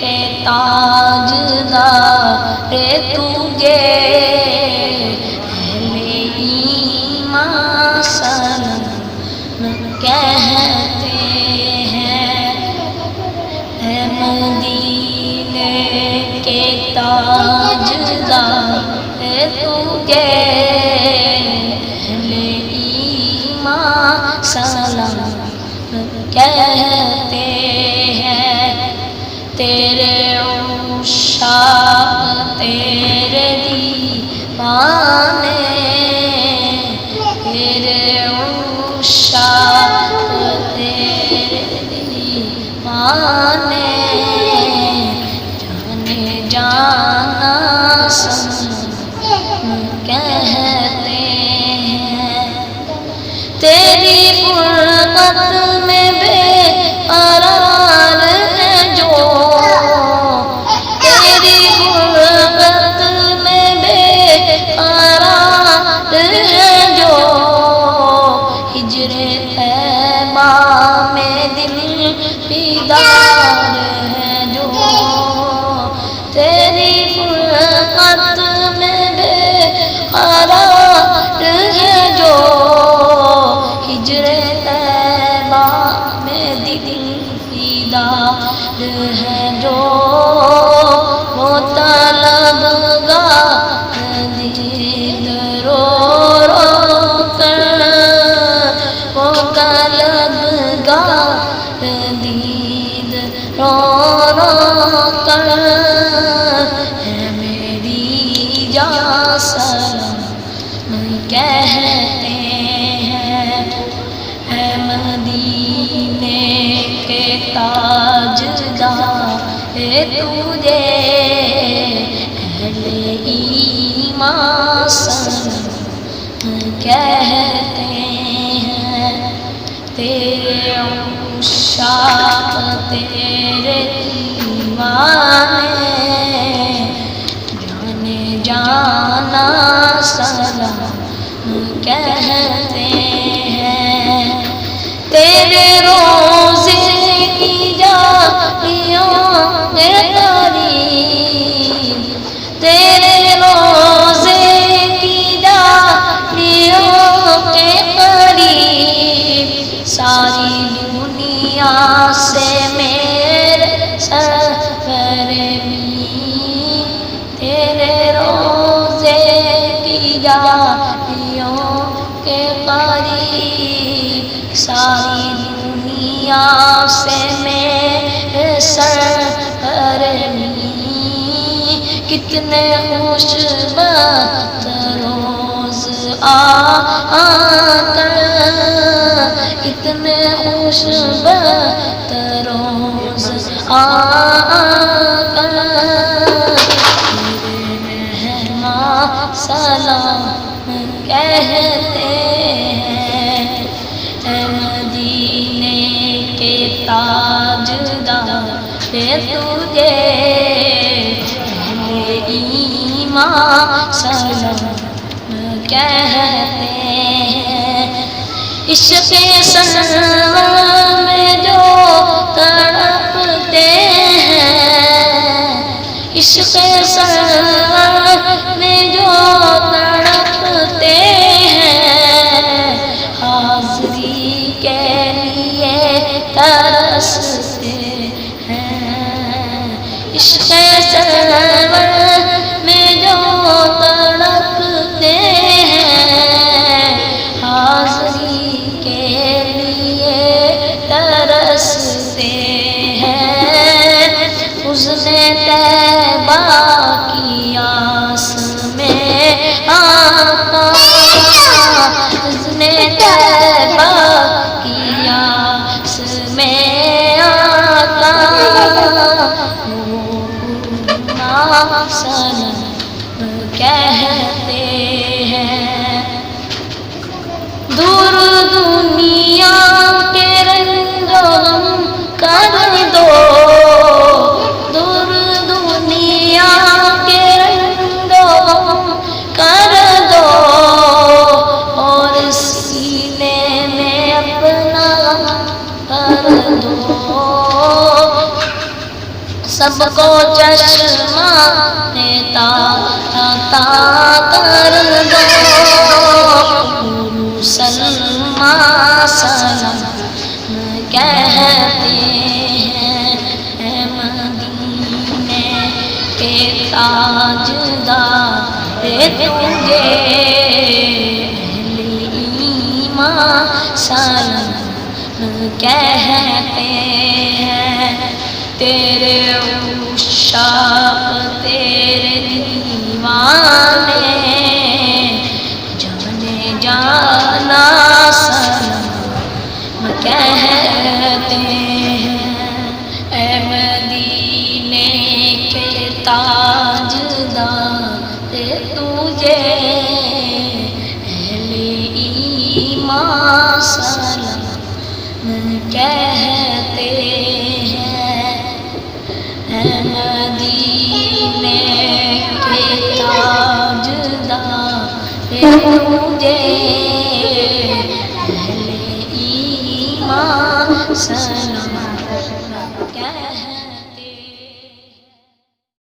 کے تاجدار تجھے اہل ایمان سلام کہتے ہیں۔ اے مدینے کے تاجدار تجھے اہل ایمان سلام کہتے ہیں۔ تیرے عشاق تیرے دیوانے، تیرے عشاق تیرے دیوانے، جانے جانا سلام کہتے ہیں۔ تیری فرقت میں بے قرار ہے جو، تیری فرقت میں بے قرار ہے جو، ہجر طیبہ میں دل بیدار ہے جو، تیری فرقت میں بے قرار ہے جو، ہجر طیبہ میں دل بیدار ہے جو، وہ طلبگار دید رو رو کر، وہ طلبگار دید رو رو کر، ہے میری جان سلام کہتے ہیں۔ اے مدینے کے تاجدار تجھے اہل ایمان سلام کہتے ہیں۔ تیرے عشاق تیرے دیوانے، جانے جانا سلام کہتے ہیں۔ تیرے روزے کی جالیوں کے قریب، تیرے روزے کی جالیوں کے قریب، ساری دنیا سے میرے سرور بھی، تیرے روزے کی جالیوں کے قریب، ساری دنیا سے میرے سرور بھی، کتنے خوشبخت روز کر، کتنے خوشبخت روز کر، تیرے مہمان سلام کہتے ہیں۔ اے مدینے کے تاجدار تجھے اہل ایمان سلام کہتے ہیں۔ عشق سرور میں جو تڑپتے ہیں، عشق سرور میں جو تڑپتے ہیں، حاضری کے لیے ترستے ہیں، عشق سرور میں جو تڑپتے ہیں، حاضری کے لیے ترستے ہیں۔ حسن طیبہ کی آس میں آقا، حسن طیبہ کی آس میں آقا، سلام کہتے ہیں۔ دور دنیا کے رنج و غم کر دو، دور دنیا کے رنج سب کو چشمہ عطا کر دو، سلمہ سلام کہتے ہیں، اے مدینے کے تاجدار تجھے اہل ایمان سلام کہتے ہیں۔ تیرے عشاق تیرے دیوانے جانے جانا سلام کہتے ہیں، اے مدینے کے تاجدار تجھے اہل ایمان سلام کہتے ہیں، اے مدینے کے تاجدار تجھے اہل ایمان سلام کہتے ہیں۔